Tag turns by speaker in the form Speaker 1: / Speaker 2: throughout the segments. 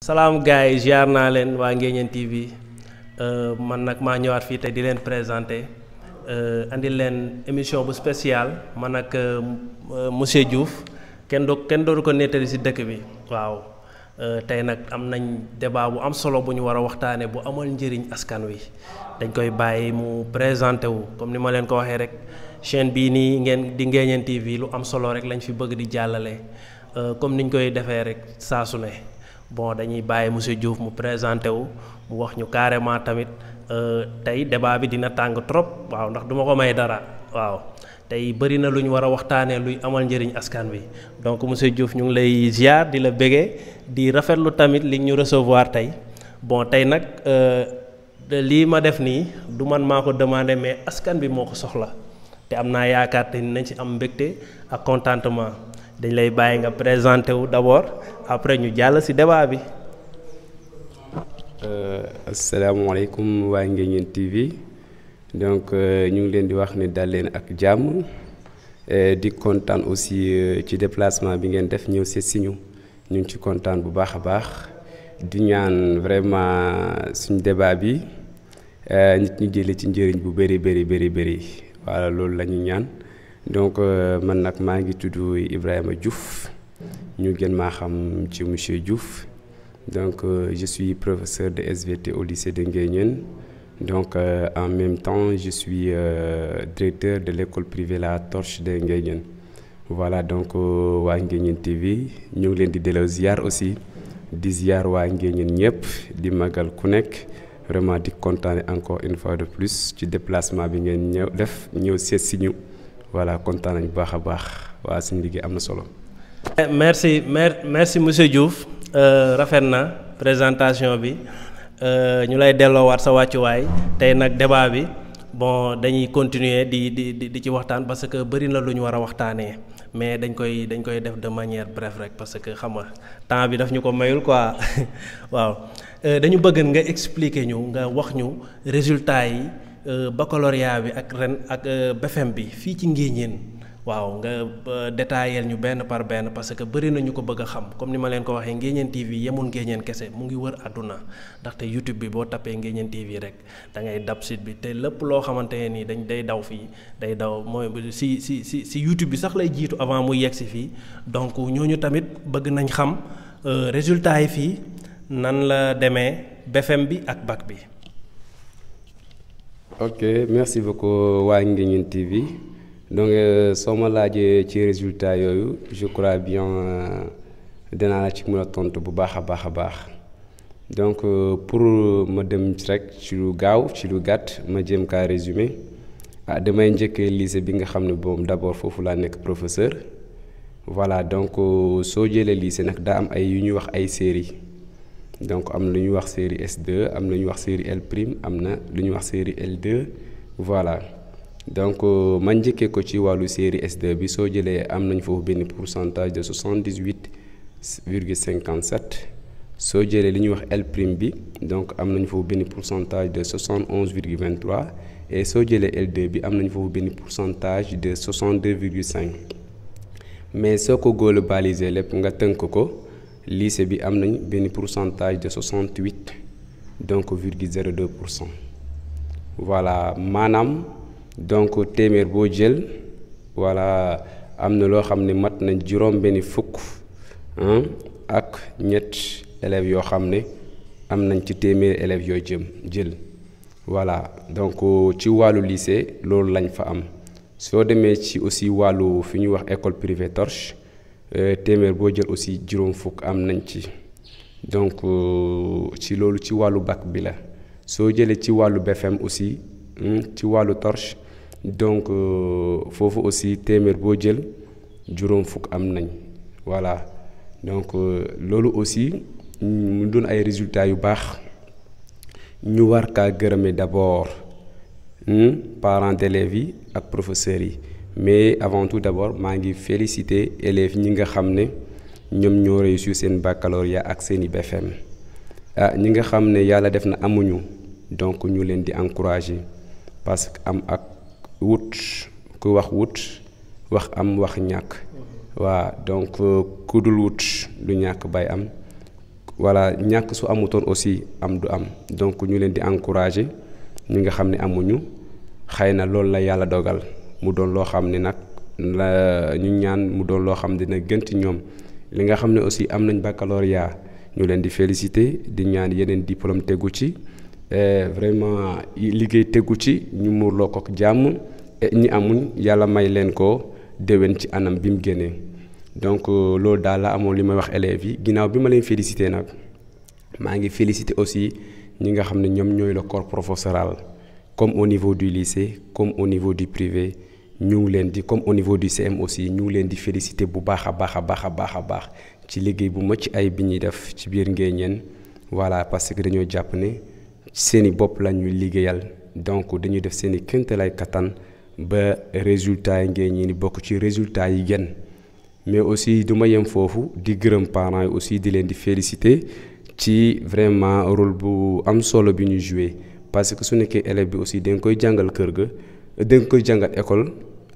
Speaker 1: salaam gars yi ziar naa leen waa Nguéniène TV man nag maa ñëwaat fii tey di leen présenter andil leen émission bu spéciale man ak monsieur Diouf kenn dootu ko nettali ci dëkk bi waaw tey nag am nañ débat bu am solo bu ñu war a waxtaanee bu amal njëriñ askan wi dañ koy bàyyi mu présenté wu comme ni ma leen ko waxee rek chaîne bii nii ngeen di Nguéniène TV lu am solo rek lañ fi bëgg di jàllale comme niñ koy defee rek saa su ne. Bon dañuy bàyyi monsieur Diouf mu présenté wu mu wax ñu carrément tamit tey débat bi dina tàng trop waaw ndax duma ko may dara waaw tey bëri na lu ñu war a waxtaanee luy amal njëriñ askan wi donc monsieur Diouf ñu ngi lay ziar di la béggee di rafetlu tamit li ñu recevoir tey bon tey nag lii ma def nii du man maa ko demandé mais askan bi moo ko soxla te am naa yaakaar te nañ ci am mbégte ak contentement dañ lay bàyyi nga présenté wu d'abord après ñu jàll ci débat bi.
Speaker 2: asalaamaaleykum waa Nguéniène TV donc ñu ngi leen di wax ne dal leen ak jàmm di kontaan aussi ci déplacement bi ngeen def ñëw seet si ñu ngi ci kontaan bu baax a baax di ñaan vraiment suñu débat bi nit ñi jëlee ci njëriñ bu bëri voilà loolu la ñu ñaan. Donc man nag maa ngi tudd Ibrahima Diouf ñu gën maa xam ci monsieur Diouf donc je suis professeur de SVT au lycée de Nguéniène donc en même temps je suis directeur de l'école privée La Torche de Nguéniène voilà donc waa Nguéniène TV ñu ngi leen di delloo ziar aussi di ziar waa Nguéniène ñëpp di magal ku nekk vraiment di kontaane encore une fois de plus ci déplacement bi ngeen ñëw seet si ñu. Voilà kontaan nañu baax a baax waa suñu liggéey am na solo.
Speaker 1: merci monsieur Diouf rafet na présentation bi ñu lay delloowaat sa wàccuwaay tey nag débat bi bon dañuy continuer di ci waxtaan parce que bëri na lu ñu war a waxtaanee mais dañ koy def de manière bref rek parce que xam nga temps bi daf ñu ko mayul quoi waaw dañu bëgg nga expliquer ñu nga wax ñu résultats yi. Baccalauréat bi ak ren ak BFEM bi fii ci Nguéniène waaw nga détaillé ñu benn par benn parce que bëri na ñu ko bëgg a xam comme ni ma leen ko waxee Nguéniène TV yemul Nguéniène kese mu ngi wër àdduna ndaxte YouTube bi boo tapee Nguéniène TV rek da ngay dab site bi te lépp loo xamante ne nii day daw fii day daw mooy si YouTube bi sax lay jiitu avant muy yegg si fii donc ñooñu tamit bëgg nañ xam résultats yi fii nan la demee BFEM bi ak bac bi.
Speaker 2: Ok merci beaucoup waa Nguéniène TV donc soo ma laajee ci résultat yooyu je crois bien dinaa la ci mën a tontu bu baax a baax donc pour ma dem rek ci lu gaaw ci lu gàtt ma jéem kaa résumé damay njëkkee lycée bi nga xam ne boobu d'abord foofu laa nekk professeur voilà donc soo jëlee lycée nag daa am ay yu ñuy wax ay séries. Donc am na lu ñuy wax série S2 am na lu ñuy wax série L prime am na lu ñuy wax série L2 voilà donc man njëkkee ko ci wàllu série S2 bi soo jëlee am nañ foofu benn pourcentage de 78,57 soo jëlee li ñuy wax L prime bi donc am nañ foofu benn pourcentage de 71,23 et soo jëlee L2 bi am nañ foofu benn pourcentage de 62,5 mais soo ko globalisé lépp nga tënk ko. Lycée bi am nañ benn pourcentage de 68 donc virgule 02% voilà maanaam donc téeméer boo jël voilà am na loo xam ne mat nañ juróom benn fukk ak ñett élèves yoo xam ne am nañ ci téeméeri élèves yoo jël voilà donc ci wàllu lycée loolu lañ fa am soo demee ci aussi wàllu fi ñuy wax école privée Torche téeméer boo jël aussi juróom fukk am nañ ci donc ci loolu ci wàllu bac bi la soo jëlee ci wàllu BFEM aussi ci wàllu Torche donc foofu aussi téeméer boo jël juróom fukk am nañ voilà donc loolu aussi mu doon ay résultats yu baax ñu war kaa gërëme d'abord parents d'élèves yi ak professeurs yi. Mais avant tout d'abord maa ngi féliciter élèves ñi nga xam ne ñoom ñoo réussir seen baccalauréat ak seeni BFEM ñi nga xam ne yàlla def na amuñu donc ñu leen di encourager parce que am ak wut ku wax wut wax am wax ñàkk waa donc ku dul wut du ñàkk bay am voilà ñàkk su amutoon aussi am du am donc ñu leen di encourager ñi nga xam ne amuñu xëy na loolu la yàlla dogal mu doon loo xam ne nag la ñu ñaan mu doon loo xam dina gën ci ñoom li nga xam ne aussi am nañ baccalauréat ñu leen di féliciter di ñaan yeneen diplôme tegu ci vraiment liggéey tegu ci ñu muurloo ko jàmm ñi amuñ yàlla may leen ko déwén ci anam bi mu génnee donc loolu daal la amoon li may wax élèves yi ginnaaw bi ma leen féliciter nag maa ngi féliciter aussi ñi nga xam ne ñoom ñooy le corps professoral comme au niveau du lycée comme au niveau du privé ñu ngi leen di comme au niveau du CM aussi ñu ngi leen di féliciter bu baax a baax a baax a baax a baax ci liggéey bu mucc ay bi ñuy def ci biir Nguéniène voilà parce que dañoo jàpp ne seeni bopp la ñuy liggéeyal donc dañuy def seeni kéemtalaay kattan ba résultat yi Nguéniène bokk ci résultat yi gën mais aussi du ma yem foofu di gërëm parents yi aussi di leen di féliciter ci vraiment rôle bu am solo bi ñu joué parce que su nekkee élève bi aussi da nga koy jàngal kër ga da nga koy jàngal école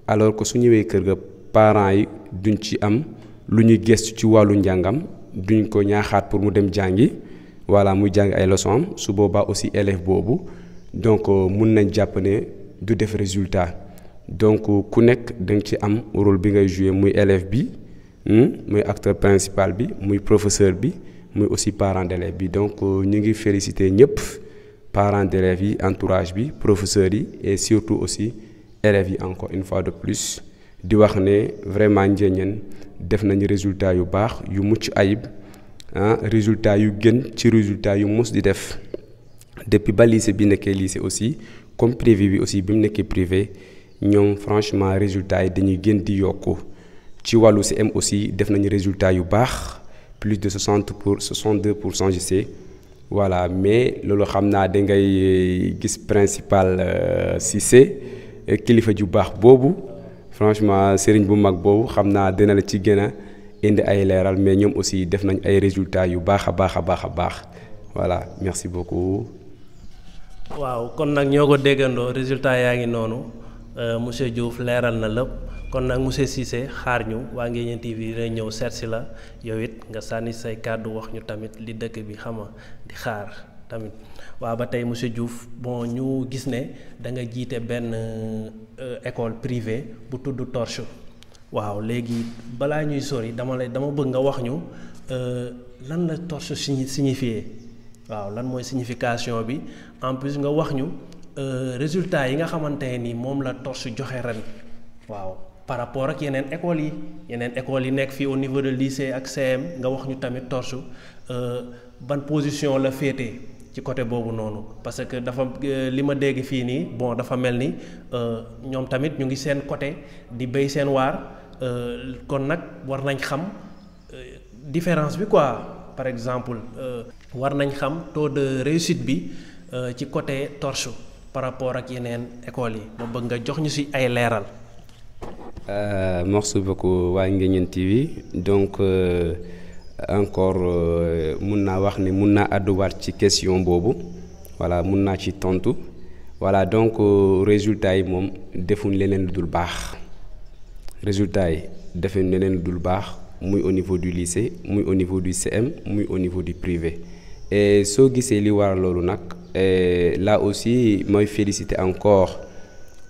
Speaker 2: alors que su ñëwee kër ga parents yi duñ ci am lu ñuy gëstu ci wàllu njàngam duñ ko ñaaxaat pour mu dem jàngi voilà muy jàng ay leçons am su boobaa aussi élève boobu donc mun nañ jàpp ne du def résultat donc ku nekk da nga ci am rôle bi ngay joué muy élève bi muy acteur principal bi muy professeur bi muy aussi parent d'élève bi donc ñu ngi féliciter ñëpp parents d'élèves yi entourage bi professeurs yi et surtout aussi élèves yi encore une fois de plus di wax ne vraiment Nguéniène def nañu résultat yu baax yu mucc ayib résultat yu gën ci résultat yu mos di def depuis ba lycée bi nekkee lycée aussi comme privé bi aussi bi mu nekkee privé ñoom franchement résultat yi dañuy gën di yokku ci wàllu CM aussi def nañu résultat yu baax plus de 62% je sais voilà mais loolu xam naa da ngay gis principal Cissé kilifa ju baax boobu franchement sëriñ bu mag boobu xam naa dina la ci gën a indi ay leeral mais ñoom aussi def nañ ay résultats yu baax a baax a baax a baax voilà merci beaucoup.
Speaker 1: waaw kon nag ñoo ko déggandoo résultat yaa ngi noonu monsieur Diouf leeral na lépp kon nag monsieur Cissé xaar ñu waa Nguéniène TV dina ñëw seet si la yow it nga sànni say kàddu wax ñu tamit li dëkk bi xama di xaar tamit waaw ba tey monsieur Diouf bon ñu gis ne da nga jiite benn école privée bu tudd Torche waaw léegi balaa ñuy sori dama bëgg nga wax ñu lan la Torche signifié waaw lan mooy signification bi en plus nga wax ñu résultat yi nga xamante ni moom la Torche joxe ren waaw par rapport ak yeneen écoles yi nekk fii au niveau de lycée ak CM nga wax ñu tamit Torche ban position la féetee ci côté boobu noonu parce que dafa li ma dégg fii nii bon dafa mel ni ñoom tamit ñu ngi seen côté di béy seen waar kon nag war nañ xam différence bi quoi par exemple war nañ xam taux de réussite bi ci côté Torche par rapport ak yeneen écoles yi ma bëgg nga jox ñu ci ay leeral.
Speaker 2: Merci beaucoup waa Nguéniène TV donc encore mun naa wax ni mun naa àdduwaat ci question boobu voilà mun naa ci tontu voilà donc résultats yi moom defuñ leneen lu dul baax résultats yi defuñ leneen lu dul baax muy au niveau du lycée muy au niveau du CM muy au niveau du privé et soo gisee li war loolu nag là aussi mooy féliciter encore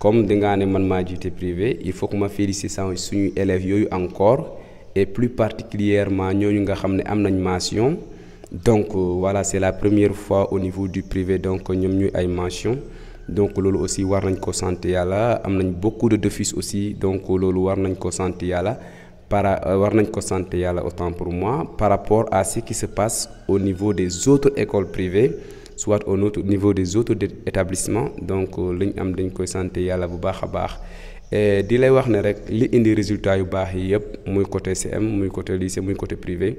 Speaker 2: comme dangaa ne man maa jiite privé il faut que ma féliciter suñu élèves yooyu encore et plus particulièrement ñooñu nga xam ne am nañ mention donc voilà c'est la première fois au niveau du privé donc ñoom ñuy ay mention donc loolu aussi war nañ ko sant yàlla am nañ beaucoup de défis aussi donc loolu war nañ ko sant yàlla war nañ ko sant yàlla autant pour moi par rapport à ce qui se passe au niveau des autres écoles privées soit au niveau des autres établissements donc li ñu am dañ koy sant yàlla bu baax a baax di lay wax ne rek li indi résultat yu baax yi yëpp muy côté CM muy côté lycée muy côté privé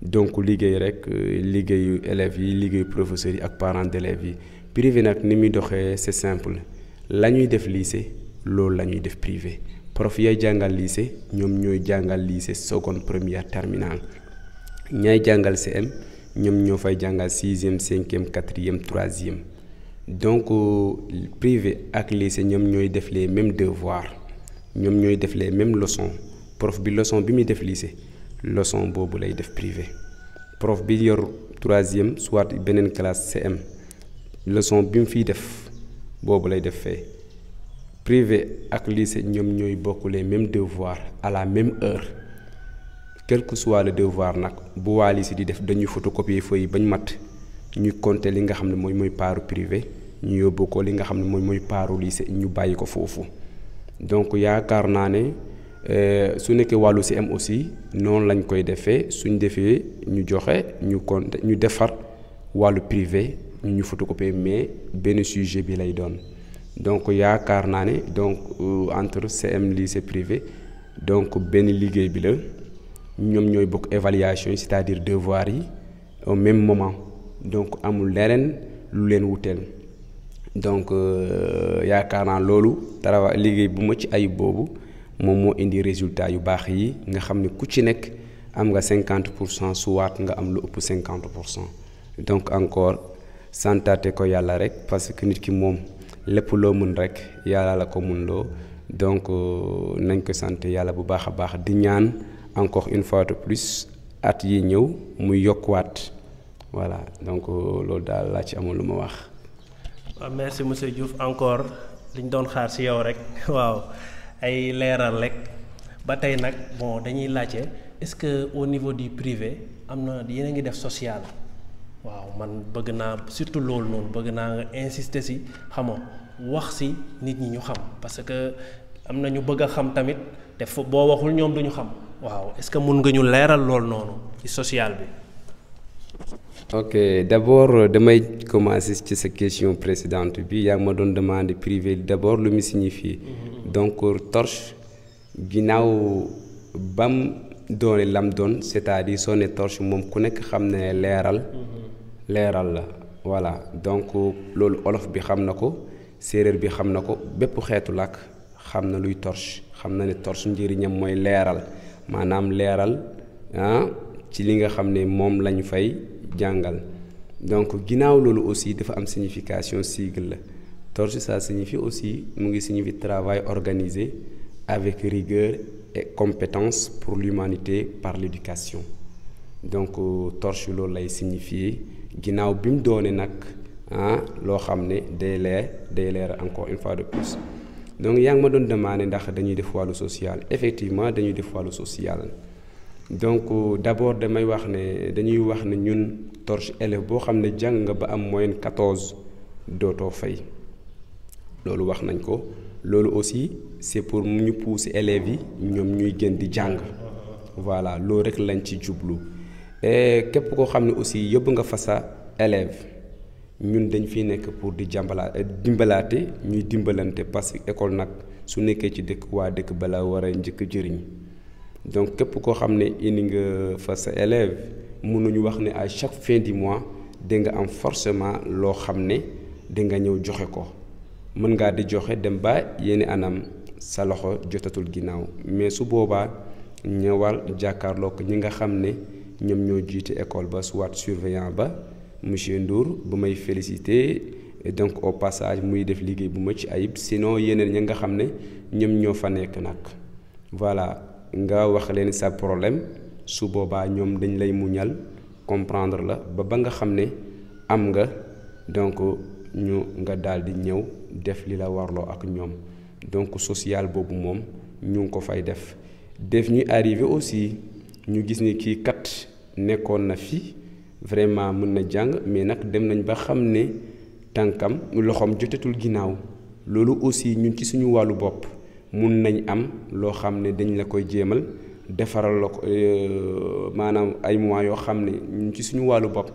Speaker 2: donc liggéey rek liggéeyu élèves yi liggéeyu professeurs yi ak parents d'élèves yi privé nag ni muy doxee c'est simple la ñuy def lycée loolu la ñuy def privé prof yay jàngal lycée ñoom ñooy jàngal lycée seconde première terminale ñay jàngal CM ñoom ñoo fay jàngal 6e 5e 4e 3e donc privé ak lycée ñoom ñooy def les mêmes devoirs ñoom ñooy def les mêmes leçons prof bi leçon bi muy def lycée leçon boobu lay def privé prof bi yor troisième soit beneen classe CM leçon bi mu fiy def boobu lay def fee. Privé ak lycée ñoom ñooy bokk les mêmes devoirs à la même heure quel que soit le devoir nag bu waa lycée di def dañuy photocopier feuille bañ mat ñuy compter li nga xam ne mooy paaru privé ñu yóbbu ko li nga xam ne mooy paaru lycée ñu bàyyi ko foofu. Donc yaakaar naa ne su nekkee wàllu CM aussi noonu lañ koy defee suñ defee ñu joxe ñu compter ñu defar wàllu privé ñu photocopier mais benn sujet bi lay doon. Donc yaakaar naa ne donc entre CM lycée privé donc benn liggéey bi la ñoom ñooy bokk évaluation yi c'est-à-dire devoir yi au même moment donc amul leneen lu leen wuteel donc yaakaar naa loolu travail liggéey bu ma ci ayib boobu moom moo indi résultat yu baax yi nga xam ne ku ci nekk am nga 50% suwaat nga am lu ëpp 50%. Donc encore santaate ko yàlla rek parce que nit ki moom lépp loo mën rek yàlla la ko mën loo donc nañ ko sant yàlla bu baax a baax di ñaan encore une fois de plus at yi ñëw muy yokkuwaat voilà donc loolu daal laa ci amul lu ma wax.
Speaker 1: waaw merci monsieur Diouf encore liñ doon xaar ci yow rek waaw ay leeral rek ba tey nag bon dañuy laajte est-ce que au niveau du privé am na yéen a ngi def social. waaw man bëgg naa surtout loolu noonu bëgg naa nga insister ci xamoo wax ci nit ñi ñu xam parce que am na ñu bëgg a xam tamit te boo waxul ñoom duñu xam waaw est-ce que mun nga ñu leeral loolu noonu ci social bi.
Speaker 2: Ok d'abord damay commencer ci sa question précédente bi yaa ma doon demander privé d'abord lu mu signifie. Donc torche ginnaaw bam doone lam doon c'est-à-dire soo ne torche moom ku nekk xam ne leeral. leeral la voilà donc loolu olof bi xam na ko séeréer bi xam na ko bépp xeetu làkk xam na luy torche xam na ne torche njëriñam mooy leeral maanaam leeral ci li nga xam ne moom lañu fay jàngal donc ginnaaw loolu aussi dafa am signification sigle la torche ça signifie aussi mu ngi signifie travail organisé avec rigueur et compétence pour l'humanité par l'éducation donc torche loolu lay signifier ginnaaw bi mu doone nag loo xam ne day leer encore une fois de plus donc yaa ngi ma doon demandé ndax dañuy def wàllu social effectivement dañuy def wàllu social donc d'abord dañuy wax ne ñun torche élève boo xam ne jàng nga ba am moyenne 14 dootoo fay loolu wax nañ ko loolu aussi c'est pour ñu pousser élèves yi ñoom ñuy gën di jàng voilà loolu rek lañ ci jublu et képp koo xam ne aussi yóbbu nga fa sa élève ñun dañ fi nekk pour di dimbalaate ñuy dimbalante parce que école nag su nekkee ci dëkk waa dëkk bala war a njëkk jëriñ donc képp koo xam ne indi nga fa sa élève mënuñu wax ne à chaque fin du mois da nga am forcément loo xam ne da nga ñëw joxe ko mën ngaa di joxe dem ba yenn anam sa loxo jotatul ginnaaw mais su boobaa ñëwal jàkkaarloo ko ñi nga xam ne ñoom ñoo jiite école ba soit surveillant ba monsieur Ndour bu may féliciter et donc au passage muy def liggéey bu ma ci ayib sinon yeneen ñi nga xam ne ñoom ñoo fa nekk nag voilà nga wax leen sa problème su boobaa ñoom dañ lay muñal comprendre la ba nga xam ne am nga donc ñu nga daal di ñëw def li la warloo ak ñoom donc social boobu moom ñu ngi ko fay def ñuy arrivé aussi ñu gis ni kii kat nekkoon na fi vraiment mën na jàng mais nag dem nañ ba xam ne tànkam loxoom jotatul ginnaaw loolu aussi ñun ci suñu wàllu bopp mun nañ am loo xam ne dañ la koy jéemal defaral la ko maanaam ay moyens yoo xam ne ñun ci suñu wàllu bopp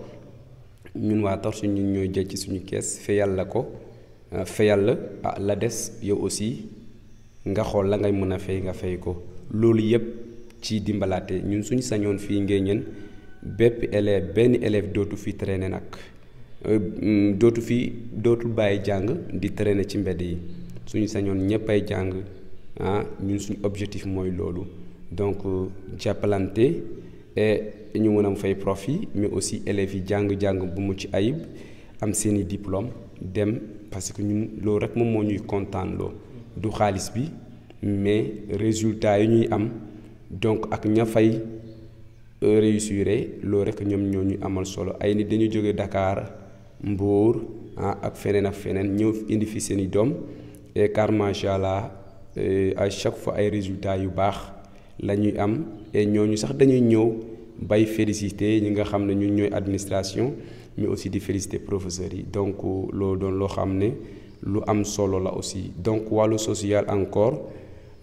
Speaker 2: ñun waa torche ñun ñooy jël ci suñu kees fayal la ko fayal la la des yow aussi nga xool la ngay mën a fay nga fay ko loolu yépp ci dimbalaate ñun suñu sañoon fii Nguéniène benn élève dootu fi traîner nag dootul bàyyi jàng di traîner ci mbedd yi suñu sañoon ñépp ay jàng ñun suñu objectif mooy loolu donc jàppalante ñu mën a fay profit mais aussi élèves yi jàng bu mucc ayib am seeni diplôme dem parce que ñun loolu rek moom moo ñuy kontaan loo du xaalis bi mais résultat yi ñuy am donc ak ña fay réussir loolu rek ñoom ñoo ñu amal solo ay nit dañu jóge Dakar Mbour ak feneen ak feneen ñëw indi fi seen i doom et car macha allah à chaque fois ay résultats yu baax la ñuy am et ñooñu sax dañuy ñëw bay féliciter ñi nga xam ne ñun ñooy administration mais aussi di féliciter professeurs yi donc loolu doon loo xam ne lu am solo la aussi donc wàllu social encore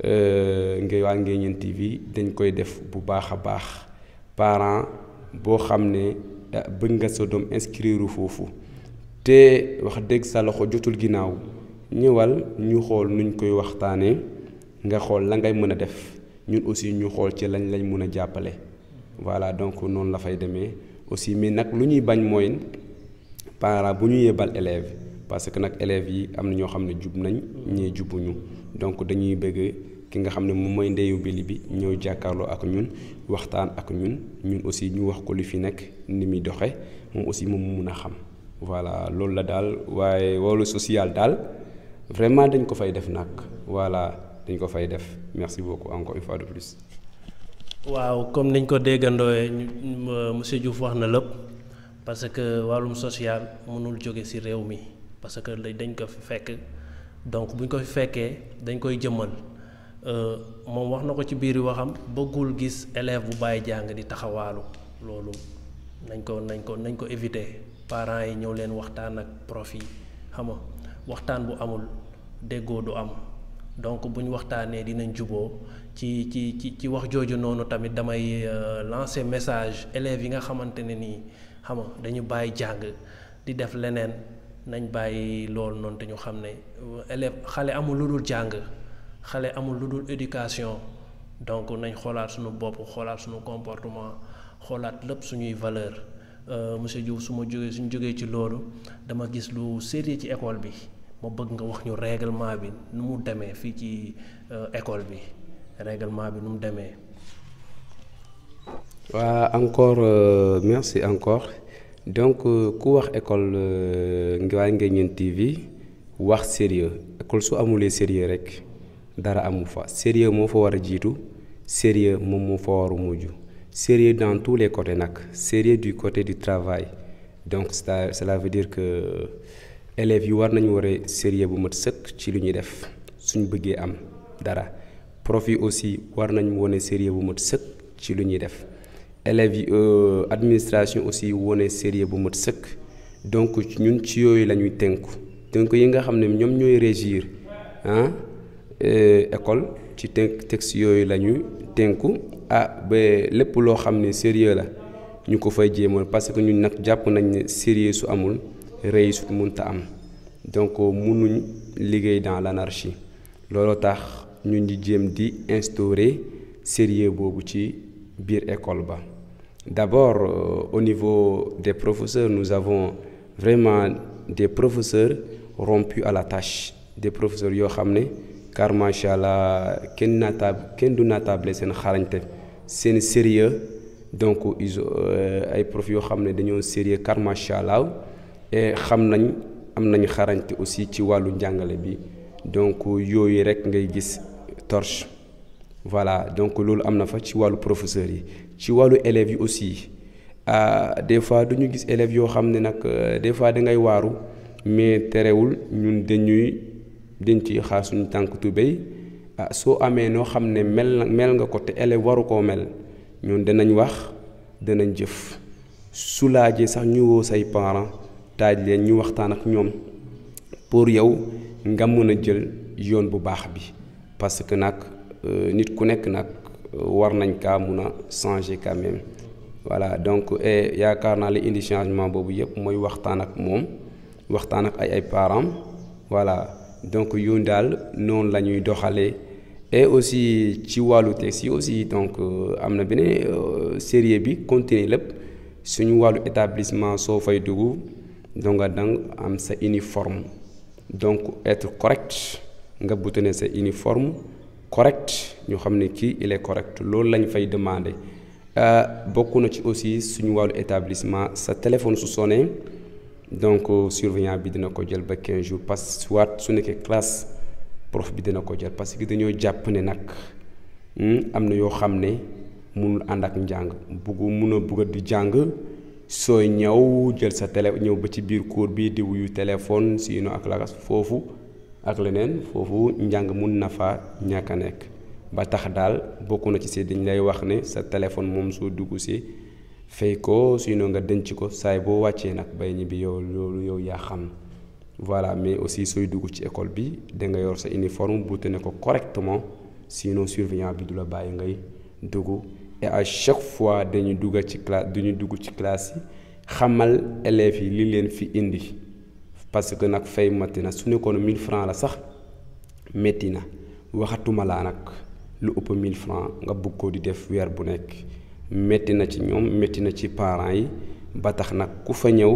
Speaker 2: ngay waa Nguéniène TV dañ koy def bu baax a baax parent boo xam ne bëgg nga sa doom inscrire foofu te wax dëgg sa loxo jotul ginnaaw ñëwal ñu xool nuñ koy waxtaanee nga xool la ngay mën a def ñun aussi ñu xool ci lañ mën a jàppale voilà donc noonu la fay demee aussi mais nag lu ñuy bañ mooy parent bu ñu yebal élève parce que nag élèves yi am na ñoo xam ne jub nañ ñee jubuñu donc dañuy bëgg ki nga xam ne moom mooy ndeyu bili bi ñëw jàkkaarloo ak ñun waxtaan ak ñun aussi ñu wax ko li fi nekk ni muy doxe moom aussi moom mu mun a xam voilà loolu la daal waaye wàllu social daal vraiment dañ ko fay def nag voilà dañ ko fay def merci beaucoup encore une fois de plus.
Speaker 1: waaw comme niñ ko déggandooyee monsieur Diouf wax na lépp parce que wàllum social mënul jóge ci réew mi parce que dañ ko fi fekk donc buñ ko fi fekkee dañ koy jëmmal moom wax na ko ci biir waxam bëggul gis élève bu bàyyi jàng di taxawaalu loolu nañ ko éviter parents yi ñëw leen waxtaan ak prof yi xam nga waxtaan bu amul déggoo du am donc buñ waxtaanee dinañ juboo ci wax jooju noonu tamit damay lancer message élèves yi nga xamante ne nii xam nga dañu bàyyi jàng di def leneen nañ bàyyi loolu noonu te ñu xam ne élève xale amul lu dul jàng xale amul lu dul éducation donc nañ xoolaat suñu bopp xoolaat suñu comportement xoolaat lépp suñuy valeur monsieur Diouf suñu jógee ci loolu dama gis lu sérieux ci école bi ma bëgg nga wax ñu règlement bi nu mu demee fii ci école bi règlement bi nu mu demee.
Speaker 2: waa encore merci encore donc ku wax école waa Nguéniène TV wax sérieux école su amulee sérieux rek dara amu fa sérieux moo fa war a jiitu sérieux moom moo fa war a mujj sérieux dans tous les côtés nag sérieux du côté du travail donc cela veut dire que élèves yi war nañu waree sérieux bu mat sëkk ci lu ñuy def suñ bëggee am dara prof yi aussi war nañu wone sérieux bu mat sëkk ci lu ñuy def élèves yi administration aussi wone sérieux bu mat sëkk donc ñun ci yooyu la ñuy tënku yi nga xam ne ñoom ñooy régir école ci texte yooyu la ñuy tënku ba lépp loo xam ne sérieux la ñu ko fay jéemoon parce que ñun nag jàpp nañ ne sérieux su amul réussite mënta am donc mënuñ liggéey dans l'anarchie looloo tax ñun di jéem di instaurer sérieux boobu ci biir école ba d'abord au niveau des professeurs nous avons vraiment des professeurs rompus à la tâche des professeurs yoo xam ne car macha allah kenn du naatable seen xarañte seen sérieux donc ay prof yoo xam ne dañoo sérieux car macha allah et xam nañ am nañ xarañte aussi ci wàllu njàngale bi donc yooyu rek ngay gis torche voilà donc loolu am na fa ci wàllu professeurs yi ci wàllu élèves yi aussi des fois du ñu gis élèves yoo xam ne nag des fois da ngay waaru mais terewul ñun dañ ci xaar suñu tànk tubéy soo amee noo xam ne mel nga ko te élève waru koo mel ñun danañ wax danañ jëf su laajee sax ñu woo say parents taaj leen ñu waxtaan ak ñoom pour yow nga mën a jël yoon bu baax bi parce que nag nit ku nekk nag war nañ kaa mun a changer quand même voilà donc yaakaar naa li indi changement boobu yëpp mooy waxtaan ak moom waxtaan ak ay parents voilà donc yoon daal noonu la ñuy doxalee et aussi ci wàllu texte yi aussi donc am na beneen sérieux bi continuer lépp suñu wàllu établissement soo fay dugg donc dang am sa uniforme donc être correct nga boutonner sa uniforme correct ñu xam ne kii il est correct loolu lañ fay demander bokk na ci aussi suñu wàllu établissement sa téléphone su sonné donc surveillant bi dina ko jël ba 15 jours parce que soit su nekkee classe prof bi dina ko jël parce que dañoo jàpp ne nag am na yoo xam ne munul ànd ak njàng bëgg di jàng sooy ñëw jël sa ñëw ba ci biir cours bi di wuyu téléphone sinon ak lakas foofu ak leneen foofu njàng mun na fa ñàkk a nekk ba tax daal bokk na ci si dañ lay wax ne sa téléphone moom soo dugg si fay ko sinon nga denc ko saay boo wàccee nag bay ñibbi yow loolu yow yaa xam voilà. Mais aussi sooy dugg ci école bi da nga yor sa uniforme bu tene ko correctement sinon surveillant bi du la bàyyi ngay dugg. Et à chaque fois dañuy dugg ci classe yi xamal élèves yi li leen fi indi parce que nag fay matti na su nekkoon 1000 francs la sax métti na waxatuma laa nag lu ëpp 1000 francs nga bëgg ko di def weer bu nekk métti na ci ñoom métti na ci parents yi ba tax nag ku fa ñëw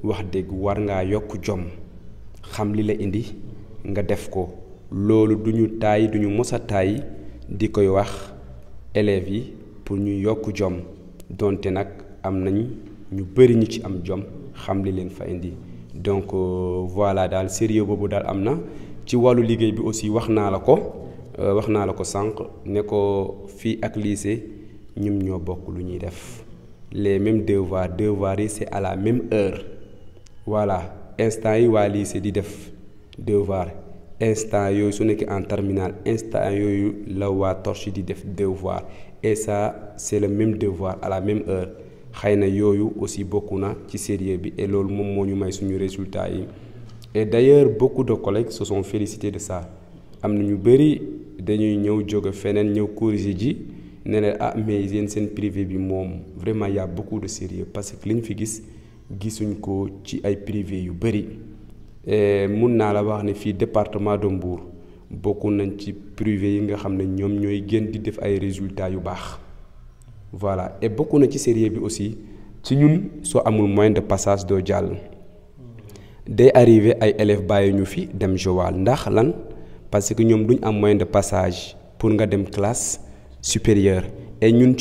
Speaker 2: wax dëgg war ngaa yokk jom xam li la indi nga def ko loolu duñu mos a taay di koy wax élèves yi pour ñu yokk jom donte nag am nañ ñu bëri ñu ci am jom xam li leen fa indi donc voilà daal sérieux boobu daal am na ci wàllu liggéey bi aussi wax naa la ko sànq ne ko fii ak lycée ñoom ñoo bokk lu ñuy def les mêmes devoirs yi c'est à la même heure voilà instant yi waa lycée di def devoir instant yooyu su nekkee en terminale instant yooyu la waa torche di def devoir et ça c'est le même devoir à la même heure xëy na yooyu aussi bokk na ci sérieux bi et loolu moom moo ñu may suñu résultat yi et d'ailleurs beaucoup de collègues se sont félicités de ça am na ñu bëri dañuy ñëw jóge feneen ñëw corriger ji ne leen mais yéen seen privé bi moom vraiment y a beaucoup de sérieux parce que li ñu fi gisuñ ko ci ay privé yu bëri mun naa la wax ne fii département de Mbour bokk nañ ci privé yi nga xam ne ñoom ñooy gën di def ay résultats yu baax voilà. Et bokk na ci sérieux bi aussi ci ñun soo amul moyen de passage doo jàll day arrivé ay élèves bàyyi ñu fi dem Joal ndax lan parce que ñoom duñ am moyen de passage pour nga dem classe supérieure et ñun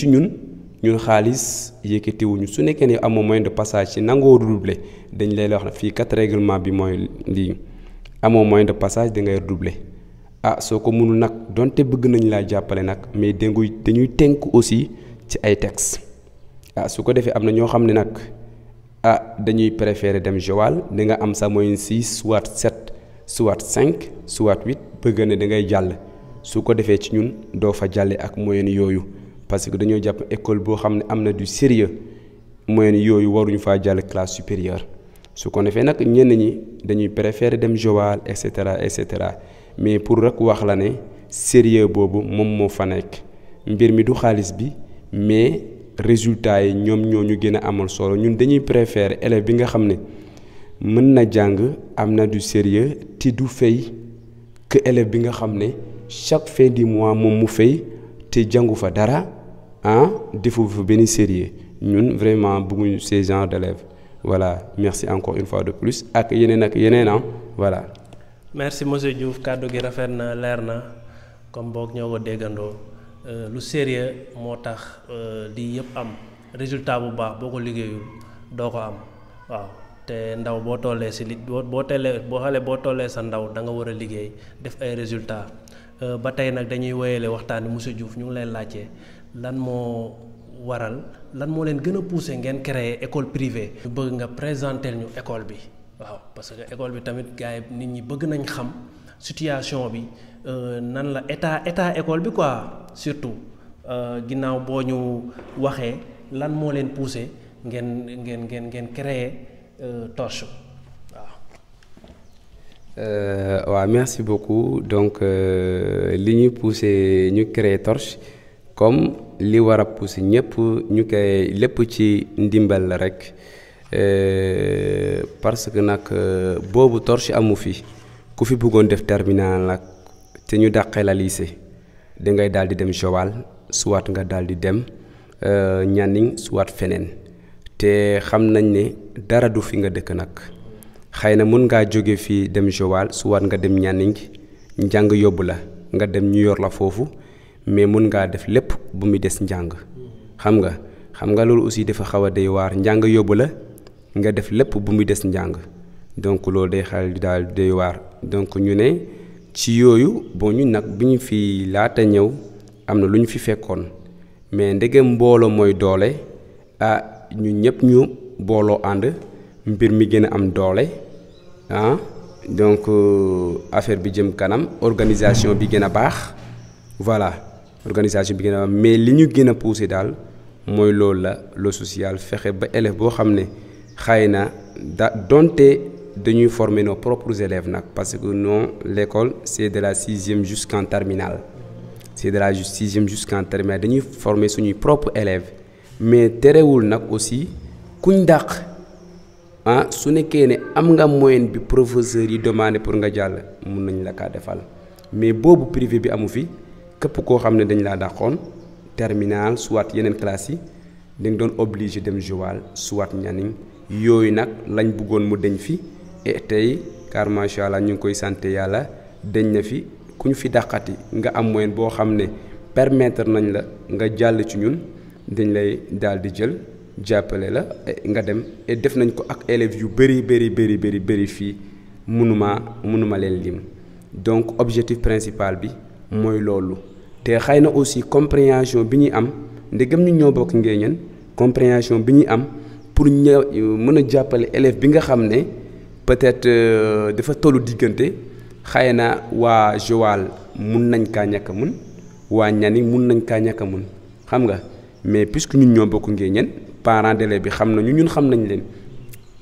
Speaker 2: xaalis yëkkatiwuñu su nekkee ne amoo moyen de passage ci nangoo redoubler dañ lay wax na fii kat règlement bi mooy lii amoo moyen de passage da ngay redoubler soo ko mënul nag donte bëgg nañ laa jàppale nag mais dañuy tënk aussi ci ay textes su ko defee am na ñoo xam ne nag dañuy préférer dem Joal da nga am sa moyenne 6 soit 7 soit 5 soit 8 bëgg ne da ngay jàll su ko defee ci ñun doo fa jàlle ak moyenne yooyu parce que dañoo jàpp école boo xam ne am na du sérieux moyenne yooyu waruñu faa jàll classe supérieure su ko defee nag ñenn ñi dañuy préférer dem Joal et cetera mais pour rek wax la ne sérieux boobu moom moo fa nekk mbir mi du xaalis bi mais résultats yi ñoom ñoo ñu gën a amal solo ñun dañuy préférer élève bi nga xam ne mën na jàng am na du sérieux te du fay que élève bi nga xam ne chaque fin du mois moom mu fay te jàngu fa dara defu fa benn sérieux ñun vraiment bëgguñu ces genres d'élèves voilà. Merci encore une fois de plus ak yeneen voilà.
Speaker 1: Merci monsieur Diouf kàddu gi rafet na leer na comme boog ñoo ko déggandoo lu sérieux moo tax lii yëpp am résultat bu baax boo ko liggéeyul doo ko am waaw te ndaw boo tollee si boo tollee sa ndaw da nga war a liggéey def ay résultats ba tey nag dañuy wéyale waxtaan bi monsieur Diouf ñu ngi leen laajte lan moo leen gën a poussé ngeen créer école privée. ñu bëgg nga présenter ñu école bi waaw parce que école bi tamit gars yi nit ñi bëgg nañ xam situation bi nan la état école bi quoi surtout ginnaaw boo ñu waxee lan moo leen poussé ngeen créer Torche waaw.
Speaker 2: waaw merci beaucoup donc li ñuy poussé ñu créer Torche comme li war a poussé ñëpp ñu koy lépp ci ndimbal la rek parce que nag boobu Torche amu fi ku fi bëggoon def terminal nag te ñu dàqee la lycée da ngay daal di dem Joal soit nga daal di dem Nianing soit feneen te xam nañ ne dara du fi nga dëkk nag xëy na mun ngaa jóge fii dem Joal soit nga dem Nianing njàng yóbbu la nga dem ñu yor la foofu mais mun ngaa def lépp bu muy des njàng xam nga loolu aussi dafa xaw a day waar njàng yóbbu la nga def lépp bu muy des njàng donc loolu day xel daal day waar donc ñu ne ci yooyu bon ñun nag bi ñu fi laata ñëw am na lu ñu fi fekkoon mais ndegem mbooloo mooy doole ñu ñëpp ñu booloo ànd mbir mi gën a am doole donc affaire bi jëm kanam organisation bi gën a baax voilà organisation bi gën a baax mais li ñu gën a poussé daal mooy loolu la le social fexe ba élève boo xam ne xëy na donte dañuy former nos propres élèves nag parce que non l'école c'est de la 6e jusqu'en terminale c'est de la 6e jusqu'en terminale dañuy former suñuy propres élèves mais terewul nag aussi kuñ dàq su nekkee ne am nga moyenne bi professeur yi demandé pour nga jàll mun nañ la kaa defal mais boobu privé bi amu fi képp koo xam ne dañ laa dàqoon terminal soit yeneen classes yi dañ doon obligé dem Joal soit Nianing yooyu nag lañ bëggoon mu deñ fi et tey car macha allah ñu ngi koy sant yàlla deñ na fi ku ñu fi dàqati nga am moyenne boo xam ne permettre nañ la nga jàll ci ñun dañ lay daal di jël jàppale la nga dem et def nañ ko ak élèves yu bëri fii mënuma leen lim donc objectif principal bi mooy loolu te xëy na aussi compréhension bi ñuy am ndegam ñu ñoo bokk Nguéniène compréhension bi ñuy am pour mën a jàppale élève bi nga xam ne peut-être dafa tollu diggante xëy na waa Joal mun nañ kaa ñàkk a mun waa Nianing mun nañ kaa ñàkk a mun xam nga mais puisque ñun ñoo bokk Nguéniène parents d'élèves bi xam nañu ñun xam nañ leen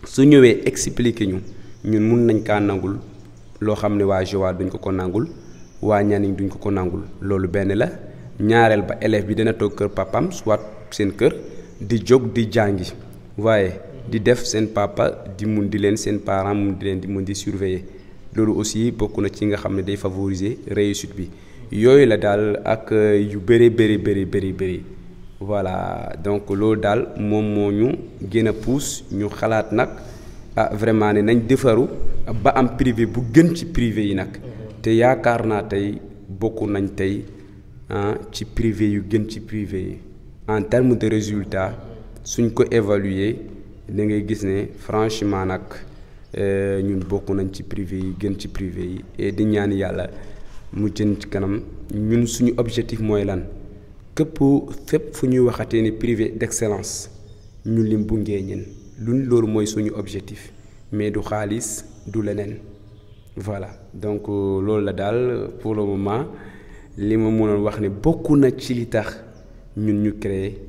Speaker 2: su ñëwee expliquer ñun mun nañ kaa nangul loo xam ne waa Joal duñ ko nangul waa Nianing duñ ko nangul loolu benn la ñaareel ba élève bi dina toog kër papam soit seen kër di jóg di jàngi waaye di def seen papa di mun di leen seen parents mun di leen di mun di surveiller loolu aussi bokk na ci nga xam ne day favoriser réussite bi yooyu la daal ak yu bëri voilà donc loolu daal moom moo ñu gën a pousse ñu xalaat nag vraiment ne nañ defaru ba am privé bu gën ci privé yi nag te yaakaar naa tey bokk nañ tey ci privé yu gën ci privé yi en termes de résultats suñ ko évaluer da ngay gis ne franchement nag ñun bokk nañ ci privé yi gën ci privé yi et di ñaan yàlla mu jën ci kanam ñun suñu objectif mooy lan képp fépp fu ñuy waxatee ni privé d'excellence ñu lim bu Nguéniène loolu mooy suñu objectif mais du xaalis du leneen voilà donc loolu la daal pour le moment li ma mënoon wax ne bokk na ci li tax ñun ñu créer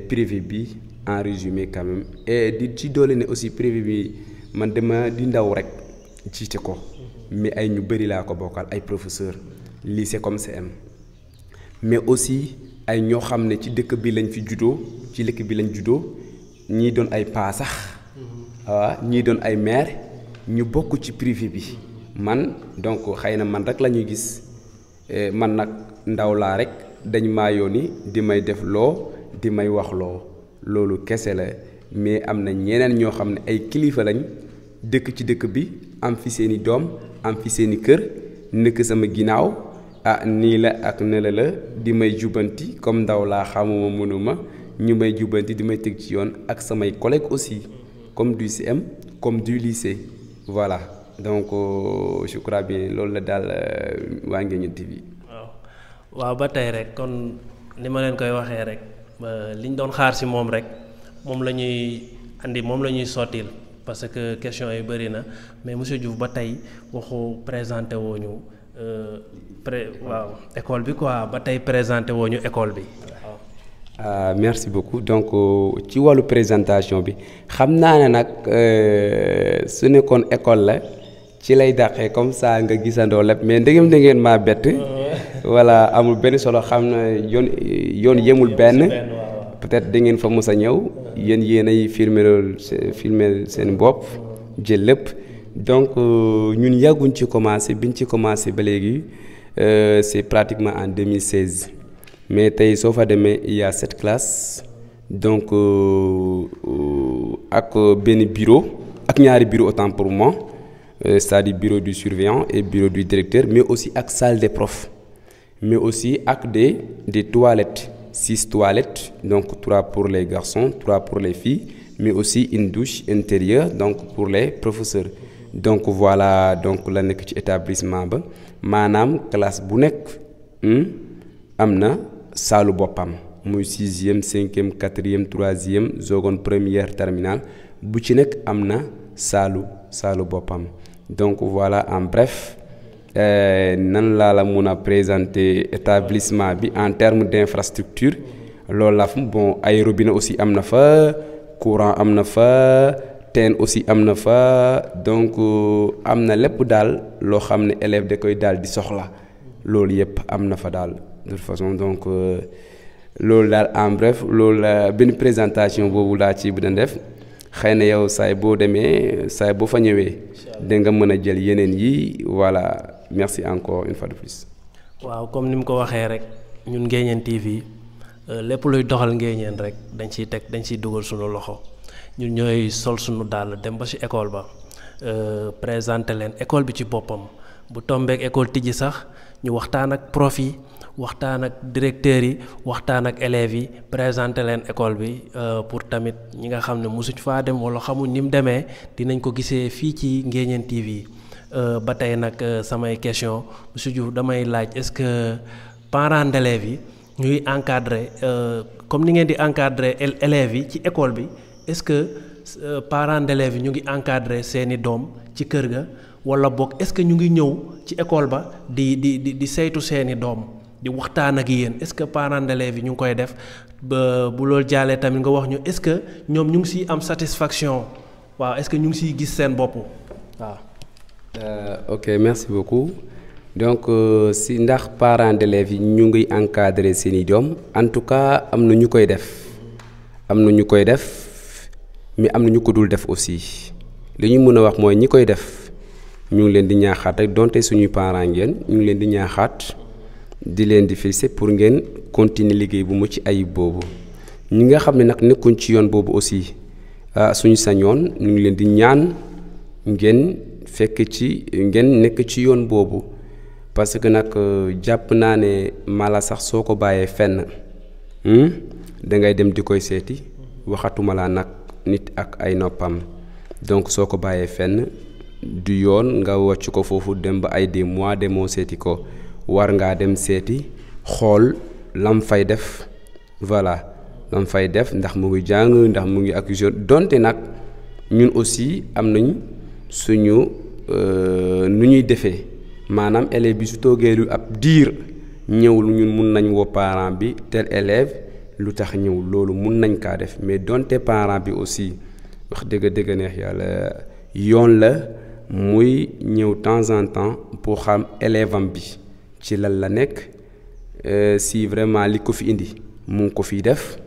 Speaker 2: privé bi en résumé quand même et di ci doole ne aussi privé bi man dama di ndaw rek jiite ko mais ay ñu bëri laa ko bokkal ay professeurs lycée comme CM mais aussi ay ñoo xam ne ci dëkk bi lañ fi juddoo ci dëkk bi lañ juddoo ñii doon ay paa sax ñii doon ay maire ñu bokk ci privé bi man donc xëy na man rek la ñuy gis man nag ndaw laa rek dañ maa yónni di may def loo di may wax loo loolu kese la mais am na ñeneen ñoo xam ne ay kilifa lañ dëkk ci dëkk bi am fi seeni doom am fi seeni kër nekk sama ginnaaw nii la ak ne la di may jubanti comme ndaw laa xamuma mënuma ñu may jubanti di may teg ci yoon ak samay collègues aussi comme du CM comme du lycée voilà donc je crois bien loolu la daal waa Nguéniène TV.
Speaker 1: waaw ba tey rek kon ni ma leen koy waxee rek liñ doon xaar ci moom rek moom la ñuy andi moom la ñuy sottil parce que question yi bëri na mais monsieur Diouf ba tey waxu présenté woo ñu waaw école bi quoi ba tey présenté woo ñu école bi.
Speaker 2: merci beaucoup donc ci wàllu présentation bi xam naa ne nag su nekkoon école la ci lay dàqee comme ça nga gisandoo lépp mais ndegem da ngeen maa bett. voilà amul benn solo xam na yoon yemul benn peut-être da ngeen fa mos a ñëw yéen ay filmer seen bopp jël lépp donc ñun yàgguñ ci commencé biñ ci commencé ba léegi c'est pratiquement en 2016 mais tey soo fa demee il y a 7 classes donc ak benn bureau ak ñaari bureau autant pour moi c'est-à-dire bureau du surveillant et bureau du directeur mais aussi ak salle des profs mais aussi ak des toilettes 6 toilettes donc 3 pour les garçons 3 pour les filles mais aussi une douche intérieure donc pour les professeurs donc voilà donc la nekk ci établissement ba maanaam classe bu nekk am na saalu boppam muy 6e 5e 4e 3e seconde première terminale bu ci nekk am na saalu boppam. Donc voilà en bref nan laa la mun a présenter établissement bi en termes d'infrastructure loolu la bon ay robinet aussi am na fa courant am na fa teen aussi am na fa donc am na lépp daal loo xam ne élève da koy daal di soxla loolu yëpp am na fa daal de toute façon donc loolu daal en bref loolu la benn présentation boobu laa ci bu def xëy na yow saay boo demee saay boo fa ñëwee da nga mën a jël yeneen yi voilà merci encore une fois de plus.
Speaker 1: waaw comme ni mu ko waxee rek ñun Nguéniène TV lépp luy doxal Nguéniène rek dañ ciy dugal suñu loxo ñun ñooy sol suñu dàll dem ba ci école ba présenter leen école bi ci boppam bu tombeek école tijji sax ñu waxtaan ak prof yi waxtaan ak directeurs yi waxtaan ak élèves yi présenter leen école bi pour tamit ñi nga xam ne mosuñ faa dem wala xamuñ ni mu demee dinañ ko gisee fii ci Nguéniène TV ba tey nag samay question monsieur Diouf damay laaj est-ce que parents d'élèves yi ñuy encadrer comme ni ngeen di encadrer élèves yi ci école bi est-ce que parents d'élèves yi ñu ngi encadrer seeni doom ci kër ga wala boog est-ce que ñu ngi ñëw ci école ba di saytu seeni doom di waxtaan ak yéen est-ce que parents d'élèves yi ñu ngi koy def ba bu loolu jàllee tamit nga wax ñu est-ce que ñoom ñu ngi siy am satisfaction waaw est-ce que ñu ngi siy gis seen bopp waaw.
Speaker 2: Ok merci beaucoup donc si ndax parents d'élèves yi ñu ngi encadrer seeni doom en tout cas am na ñu koy def mais am na ñu ko dul def aussi li ñu mën a wax mooy ñi koy def ñu ngi leen di ñaaxaat rek donte suñuy parents ngeen ñu ngi leen di ñaaxaat di leen di féliciter pour ngeen continuer liggéey bu mucc ayib boobu ñi nga xam ne nag nekkuñ ci yoon boobu aussi suñu sañoon ñu ngi leen di ñaan ngeen nekk ci yoon boobu parce que nag jàpp naa ne mala sax soo ko bàyyee fenn da ngay dem di koy seeti waxatuma laa nag nit ak ay noppam donc soo ko bàyyee fenn du yoon nga wàcc ko foofu dem ba ay des mois demoo seeti ko war ngaa dem seeti xool lam fay def voilà lam fay def ndax mu ngi jàng ndax mu ngi accusé donte nag ñun aussi am nañ suñu nu ñuy defee maanaam élève bi su toogee lu ab diir ñëwul ñun mun nañ woo parent bi tel élève lu tax ñëw loolu mun nañ kaa def mais donte parent bi aussi wax dëgg neex yàlla yoon la muy ñëw temps en temps pour xam élève am bi ci lan la nekk si vraiment li ko fi indi mu ngi ko fiy def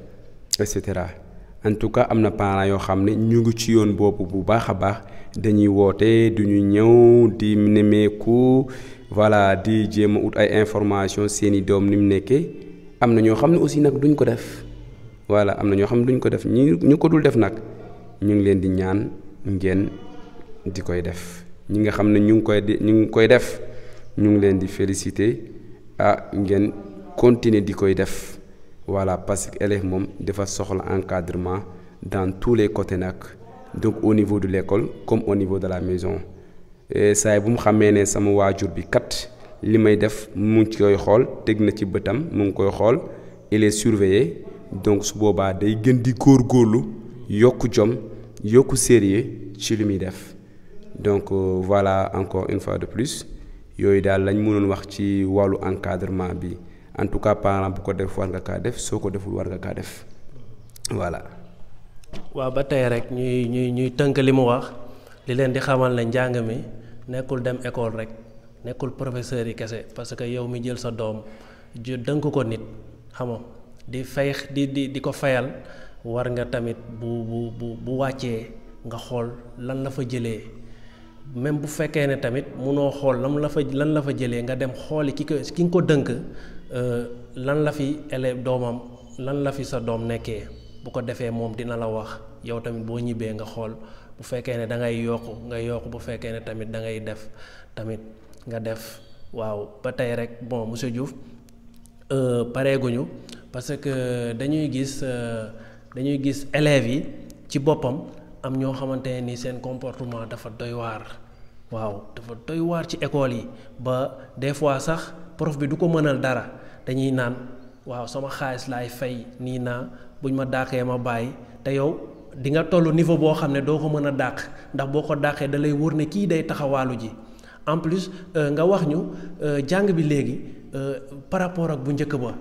Speaker 2: et cetera en tout cas am na parents yoo xam ne ñu ngi ci yoon boobu bu baax a baax dañuy woote duñu ñëw di nemmeeku voilà di jéem a ut ay information seeni doom ni mu nekkee am na ñoo xam ne aussi nag duñ ko def voilà am na ñoo xam ne duñ ko def ñu ko dul def nag ñu ngi leen di ñaan ngeen di koy def ñi nga xam ne ñu ngi koy def ñu ngi leen di féliciter ngeen continuer di koy def voilà parce que élève moom dafa soxla encadrement dans tous les côtés nag donc au niveau de l'école comme au niveau de la maison saay bu mu xamee ne sama waajur bi kat li may def mu ngi koy xool teg na ci bëtam mu ngi koy xool il est surveillé donc su boobaa day gën di góorgóorlu yokku jom yokku sérieux ci li muy def donc voilà encore une fois de plus yooyu daal lañ mënoon wax ci wàllu encadrement bi en tout cas parent bu ko def war nga kaa def soo ko deful war nga kaa def voilà.
Speaker 1: waaw ba tey rek ñuy tënk li mu wax li leen di xamal ne njàng mi nekkul dem école rek nekkul professeur yi kese parce que yow mi jël sa doom dënk ko nit xam nga di fay di ko fayal war nga tamit bu wàccee nga xool lan la fa jëlee même bu fekkee ne tamit munoo xool lan la fa jëlee nga dem xooli ki nga ko dënk lan la fi élève doomam lan la fi sa doom nekkee bu ko defee moom dina la wax yow tamit boo ñibbee nga xool bu fekkee ne da ngay yokk bu fekkee ne tamit da ngay def tamit nga def waaw ba tey rek bon monsieur Diouf pareeguñu parce que dañuy gis élèves yi ci boppam am ñoo xamante ne ni seen comportement dafa doy waar waaw dafa doy waar ci école yi ba des fois sax prof bi du ko mënal dara dañuy naan waaw sama xaalis laay fay nii naa buñ ma dàqee ma bàyyi te yow di nga toll niveau boo xam ne doo ko mën a dàq ndax boo ko dàqee da lay wóor ne kii day taxawaalu ji en plus nga wax ñu jàng bi léegi par rapport ak bu njëkk ba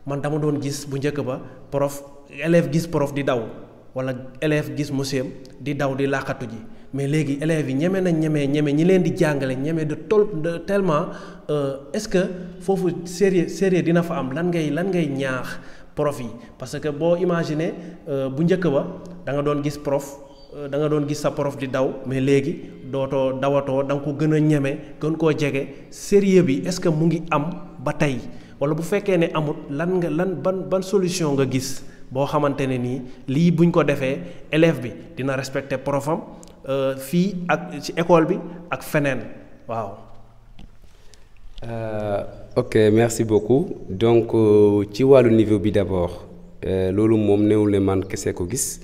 Speaker 1: man dama doon gis bu njëkk ba prof élève gis prof di daw wala élève gis monsieur di daw di làqatu ji mais léegi élèves yi ñeme nañ ñeme ñi leen di jàngale ñeme de tellement est-ce que foofu sérieux dina fa am lan ngay ñaax prof yi parce que boo imaginer bu njëkk ba da nga doon gis prof da nga doon gis sa prof di daw mais léegi dootoo dawatoo da nga ko gën a ñeme gën koo jege sérieux bi est-ce que mu ngi am ba tey wala bu fekkee ne amut ban solution nga gis boo xamante ne nii lii buñ ko defee élève bi dina respecter profam fii ak ci école bi ak feneen waaw.
Speaker 2: Ok, merci beaucoup. Donc ci wàllu niveau bi d'abord loolu moom néewul ne man kese ko gis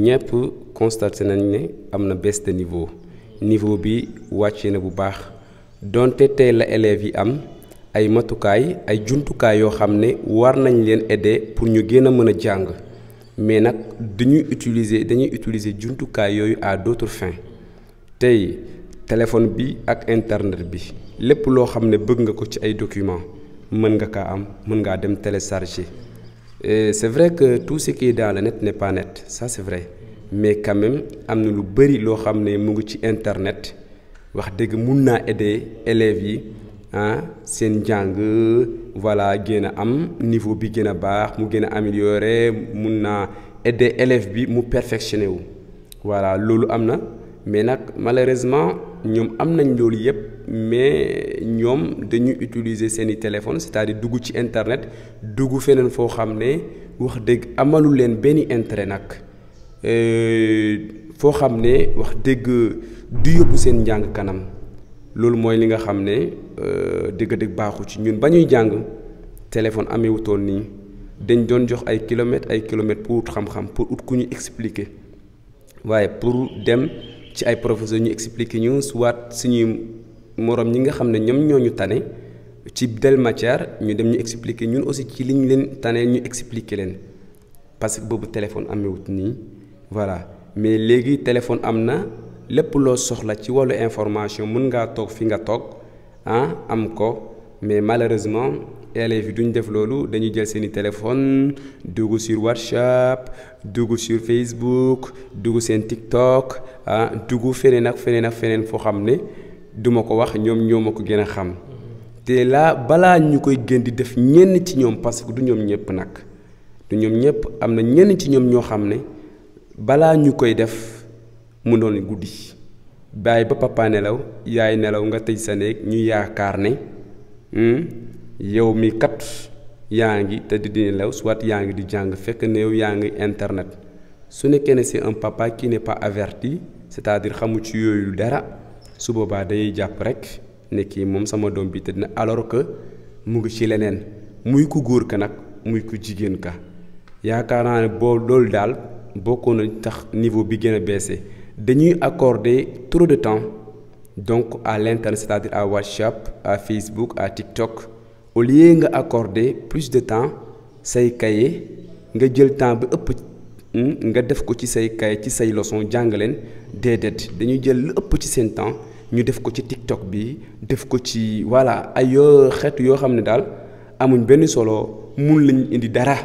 Speaker 2: ñëpp constaté nañ ne am na baisse de niveau bi wàcce na bu baax donte tey la élèves yi am ay matukaay ay jumtukaay yoo xam ne war nañ leen aider pour ñu gën a mën a jàng mais nag dañuy utiliser jumtukaay yooyu à d'autres fins tey téléphone bi ak internet bi lépp loo xam ne bëgg nga ko ci ay documents mën nga kaa am mën ngaa dem télécharger et c'est vrai que tout ce qui est dans le net n'est pas net ça c'est vrai mais quand même am na lu bari loo xam ne mu ngi ci internet wax dëgg mun naa aider élèves yi seen jàng voilà gën a am niveau bi gën a baax mu gën a améliorer mun naa aider élève bi mu perfectionner wu voilà loolu am na mais nag malheureusement ñoom am nañ loolu yépp mais ñoom dañuy utiliser seeni téléphone c'est-à-dire dugg ci internet dugg feneen foo xam ne wax dëgg amalu leen benn intérêt nag foo xam ne wax dëgg du yóbbu seen njàng kanam loolu mooy li nga xam ne dëgg-dëgg baaxu ci ñun ba ñuy jàng téléphone amewutoon nii dañ doon jox ay kilomètres pour ut xam-xam pour ut ku ñu expliquer waaye pour dem ci ay professeurs ñu expliquer ñu soit suñuy moroom ñi nga xam ne ñoom ñoo ñu tane ci del matière ñu dem ñu expliquer ñun aussi ci li ñu leen tane ñu expliquer leen parce que boobu téléphone amewut nii voilà mais léegi téléphone am na lépp loo soxla ci wàllu information mën ngaa toog fi nga toog am ko mais malheureusement élèves yi duñ def loolu dañuy jël seeni téléphone dugg sur WhatsApp dugg sur Facebook dugg seen TikTok dugg feneen ak feneen foo xam ne duma ko wax ñoom ñoo ma ko gën a xam te là balaa ñu koy gën di def ñenn ci ñoom parce que du ñoom ñëpp nag du ñoom ñëpp am na ñenn ci ñoom ñoo xam ne balaa ñu koy def mu doon guddi bàyyi ba papa nelaw yaay nelaw nga tëj sa néeg ñu yaakaar ne yow mi kat yaa ngi te di nelaw soit yaa ngi di jàng fekk ne yow yaa ngi internet su nekkee ne c'est un papa qui n'est pas averti c'est-à-dire xamu ci yooyu dara su boobaa day jàpp rek ne kii moom sama doom bi te dina alors que mu ngi ci leneen muy ku góor ka nag muy ku jigéen ka yaakaar naa ne boo loolu daal bokkoon na tax niveau bi gën a baissé dañuy accorder trop de temps donc à l'internet c'est-à-dire à WhatsApp à Facebook à TikTok au lieu nga accorder plus de temps say cahier nga jël temps ba ëpp nga def ko ci say cahier ci say leçon jàng leen déedéet dañuy jël lu ëpp ci seen temps ñu def ko ci TikTok bi def ko ci voilà ay xeetu yoo xam ne daal amuñ benn solo mun lañu indi dara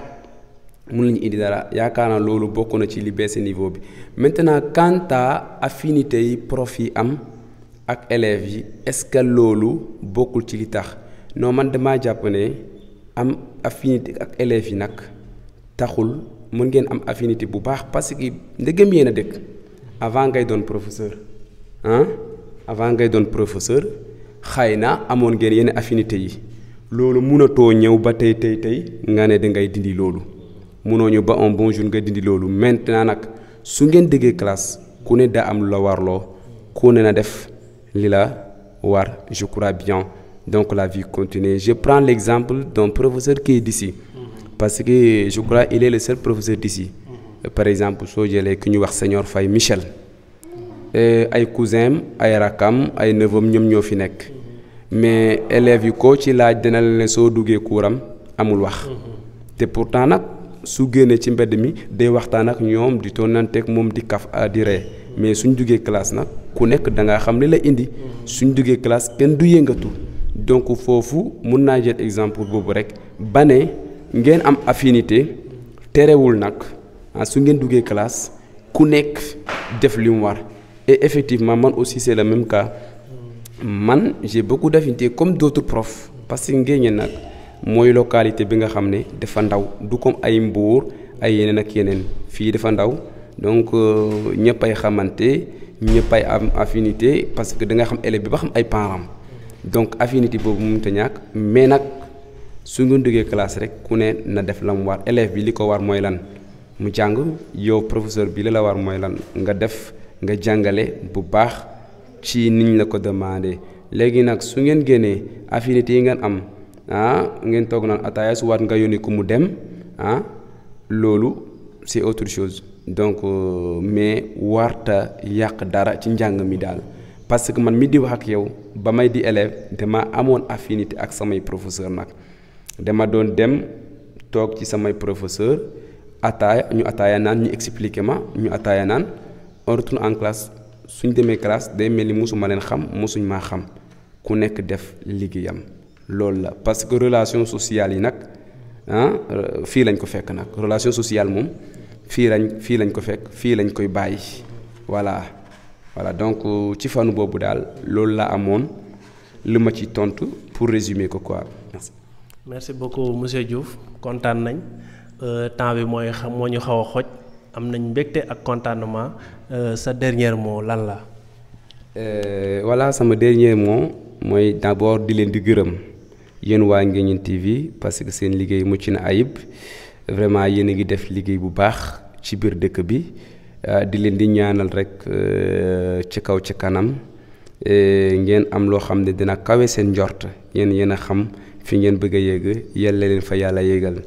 Speaker 2: yaakaar naa loolu bokk na ci li baissé niveau bi maintenant quant à affinité yi prof yi am ak élèves yi est-ce que loolu bokkul ci li tax non man damaa jàpp ne am affinité ak élèves yi nag taxul mën ngeen am affinité bu baax parce que ndegem yéen a dëkk avant ngay doon professeur xëy na amoon ngeen yenn affinité yi loolu mënatoo ñëw ba tey nga ne dangay dindi loolu mënoo ñëw ba un bon jour nga dindi loolu maintenant nag su ngeen déggee classe ku ne daa am lu la warloo ku ne na def li la war je crois bien donc la vie continue je prends l'exemple d'un professeur qui est d'ici parce que je crois il est le seul professeur d'ici par exemple soo jëlee ku ñu wax Seigneur Faye Michel ay cousin ay rakam ay neveu ñoom ñoo fi nekk mais élèves yi koo ci laaj dina la ne soo duggee kuuram amul wax te pourtant nag su génnee ci mbedd mi day waxtaan ak ñoom di tonanteeg moom di kaf di ree mais suñ duggee classe nag ku nekk da ngaa xam li la indi suñ duggee classe kenn du yëngatu donc foofu mun naa jël exemple boobu rek ba ne ngeen am affinité terewul nag su ngeen duggee classe ku nekk def li mu war et effectivement man aussi c'est le même cas man j'ai beaucoup d'affinité comme d'autres profs parce que Nguéniène nag mooy localité bi nga xam ne dafa ndaw du comme ay Mbour ay yeneen ak yeneen fii dafa ndaw donc ñëpp ay xamante ñëpp ay am affinité parce que da nga xam élève bi ba xam ay parents donc affinité boobu mënut a ñàkk mais nag su ngeen duggee classe rek ku ne na def la mu war élève bi li ko war mooy lan mu jàng yow professeur bi la war mooy lan nga def nga jàngale bu baax ci niñ la ko demandé léegi nag su ngeen génnee affinité yi ngeen am ngeen toog naan ataaya su waat nga yónni ko mu dem loolu c'est autre chose donc mais warta yàq dara ci njàng mi daal parce que man mi di wax ak yow ba may di élève dama amoon affinité ak samay professeur nag dama doon dem toog ci samay professeur ñu ataaya naan ñu expliquer ma ñu ataaya naan on retourne en classe suñ demee classe day mel ni musuma leen xam musuñ maa xam ku nekk def liggéeyam loolu la parce que relation sociale yi nag fii lañ ko fekk nag relation sociale moom fii lañ ko fekk fii lañ koy bàyyi voilà donc ci fànn boobu daal loolu la amoon li ma ci tontu pour résumer ko quoi
Speaker 1: merci beaucoup monsieur Diouf kontaan nañ temps bi moo ñu xaw a xoj am nañ mbégte ak contentement sa dernier mot lan la.
Speaker 2: voilà sama dernier mot mooy d'abord di leen di gërëm yéen waa Nguéniène TV parce que seen liggéey mucc na ayib vraiment yéen a ngi def liggéey bu baax ci biir dëkk bi di leen di ñaanal rek ci kaw ci kanam ngeen am loo xam ne dina kawe seen njort yéen a xam fi ngeen bëgg a yéeg yàlla leen fa yàlla yéegal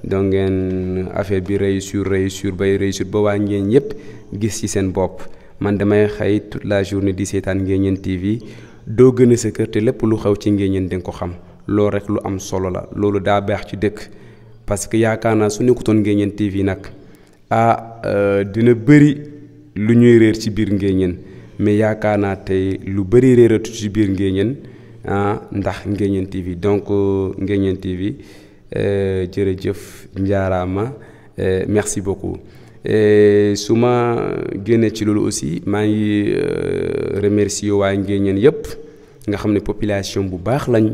Speaker 2: donc ngeen affaire bi réussir ba waa Nguéniène yépp gis ci seen bopp man damay xëy toute la journée di seetaan Nguéniène TV doo gën a sa kër te lépp lu xew ci Nguéniène da nga ko xam loolu rek lu am solo la loolu daa baax ci dëkk parce que yaakaar naa su nekkutoon Nguéniène TV nag dina bëri lu ñuy réer ci biir Nguéniène mais yaakaar naa tey lu bëri réeratu ci biir Nguéniène ndax Nguéniène TV donc Nguéniène TV jërëjëf njaaraama merci beaucoup su ma génnee ci loolu aussi maa ngi remercier waa Nguéniène yépp nga xam ne population bu baax lañ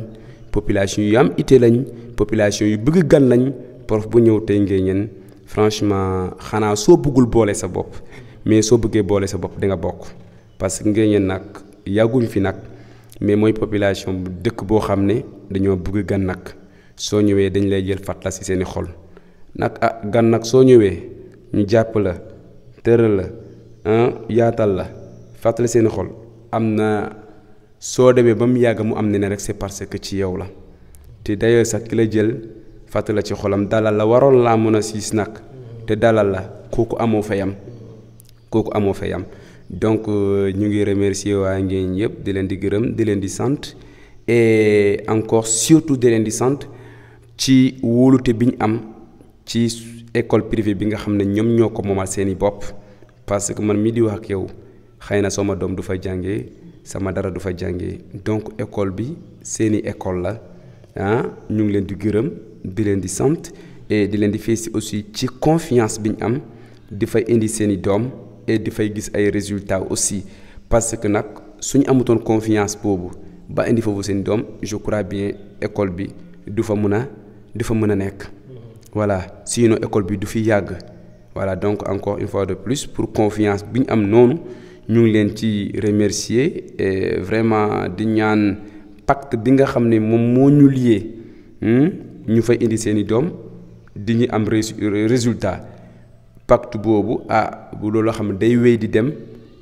Speaker 2: population yu am ité lañ population yu bëgg gan lañ prof bu ñëw tey Nguéniène franchement xanaa soo bëggul boole sa bopp mais soo bëggee boole sa bopp di nga bokk parce que Nguéniène nag yàgguñ fi nag mais mooy population bu dëkk boo xam ne dañoo bëgg gan nag soo ñëwee dañ lay jël fàttala ci seeni xol nag gan nag soo ñëwee ñu jàpp la tëral la yaatal la fàttali seeni xol am na soo demee ba mu yàgg mu am ne rek c'est parce que ci yow la te d'ailleurs sax ki la jël fàttali la ci xolam dalal la waroon laa mën a siis nag te dalal la kooku amoo fayam donc ñu ngi remercier waa Nguéniène yëpp di leen di gërëm di leen di sant et encore surtout di leen di sant ci wóolute bi ñu am ci école privée bi nga xam ne ñoom ñoo ko moomal seeni bopp parce que man mii di wax ak yow xëy na sama doom du fa jàngee sama dara du fa jàngee donc école bi seeni école la ñu ngi leen di gërëm di leen di sant et di leen di féliciter aussi ci confiance bi ñu am di fay indi seeni doom et di fay gis ay résultats aussi parce que nag suñu amutoon confiance boobu ba indi foofu seeni doom je crois bien école bi du fa mën a nekk. voilà sinon école bi du fi yàgg voilà donc encore une fois de plus pour confiance bi ñu am noonu ñu ngi leen ci remercier et vraiment di ñaan pacte bi nga xam ne moom moo ñu lié ñu fay indi seeni doom di ñu am résultat pacte boobu bu loolu xam ne day wéy di dem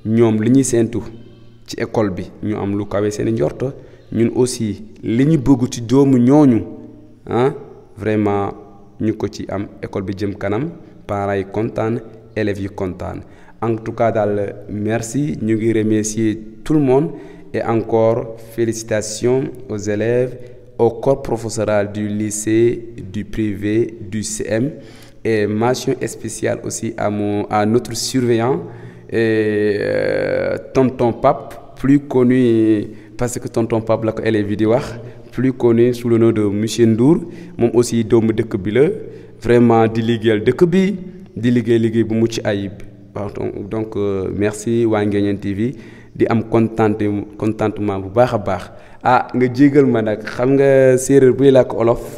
Speaker 2: ñoom li ñuy séentu ci école bi ñu am lu kawe seeni njort ñun aussi li ñu bëgg ci doomu ñooñu vraiment ñu ko ci am école bi jëm kanam parents yi kontaan élèves yi kontaan en tout cas daal merci ñu ngi remercier tout le monde Et encore, félicitations aux élèves, au corps professoral du lycée, du privé, du CM. Et mention spéciale aussi à notre surveillant, Tonton Pape, plus connu, parce que Tonton Pape, là, elle est vidéo, plus connu sous le nom de Monsieur Ndour. Moi aussi, doomu dëkk bi la, vraiment di liggéeyal dëkk bi, di liggéey bu mucc ayib. Donc merci waa Nguéniène TV di am contentement bu baax a baax. Ah nga jégal ma nag xam nga séeréer buy làkk olof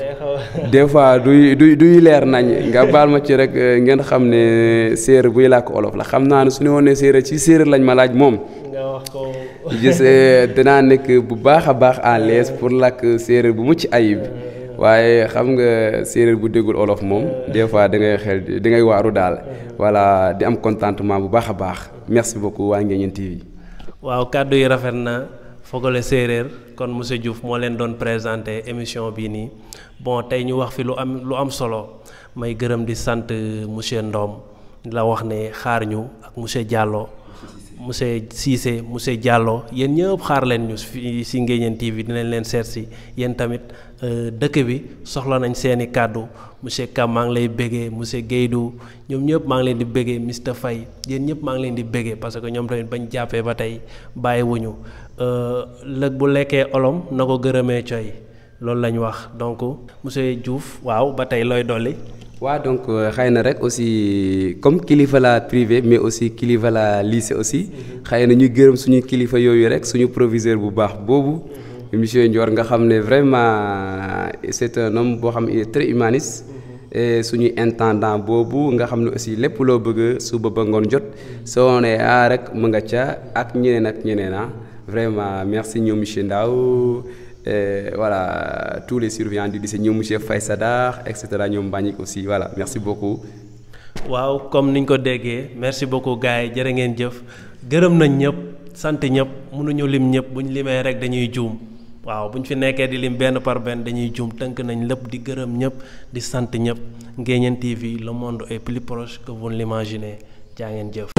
Speaker 2: des fois duy leer nañ nga baal ma ci rek ngeen xam ne séeréer buy làkk olof la xam naa ne su ñu woon ne séeréer ci séeréer lañ ma laaj moom. nga wax ko. dinaa nekk bu baax a baax à l'aise pour làkk séeréer bu mucc ayib waaye xam nga séeréer bu déggul olof moom des fois da ngay waaru daal voilà di am contentement bu baax a baax merci beaucoup waa Nguéniène TV.
Speaker 1: waaw kàddu yi rafet na. Fogole séeréer kon monsieur Diouf moo leen doon présenté émission bii nii bon tey ñu wax fi lu am solo may gërëm di sant monsieur Ndom la wax ne xaar ñu ak monsieur Diallo monsieur Cissé monsieur Diallo yéen ñëpp xaar leen ñu fi si Nguéniène TV dinañ leen seet si yéen tamit dëkk bi soxla nañ seeni kàddu monsieur Kam maa ngi lay béggee monsieur Guèydou ñoom ñëpp maa ngi leen di béggee Mr Faye yéen ñëpp maa ngi leen di béggee parce que ñoom tamit bañ jàppee ba tey bàyyiwuñu lëg bu lekkee olom na ko gërëmee coy loolu lañ wax donc monsieur Diouf waaw ba tey looy dolli.
Speaker 2: waaw donc xëy na rek aussi comme kilifa la privé mais aussi kilifa la lycée aussi xëy na ñuy gërëm suñu kilifa yooyu rek suñu proviseur bu baax boobu monsieur Ndior nga xam ne vraiment c'est un homme boo xam ne très humaniste et suñu intendant boobu nga xam ne aussi lépp loo bëgg suba ba ngoon jot soo nee rek mu nga ca ak ñeneen vraiment merci ñoom monsieur Ndaw voilà tous les surveillants du lycée ñoom monsieur Faye Sadar et cetera ñoom Mbagnick aussi voilà merci beaucoup.
Speaker 1: waaw comme niñ ko déggee merci beaucoup gars yi jërë ngeen jëf gërëm nañ ñëpp sant ñëpp mënuñu lim ñëpp buñ limee rek dañuy juum waaw buñ fi nekkee di lim benn par benn dañuy juum tënk nañ lépp di gërëm ñëpp di sant ñëpp Nguéniène TV le monde est plus proche que vous l'imaginez jaa ngeen jëf.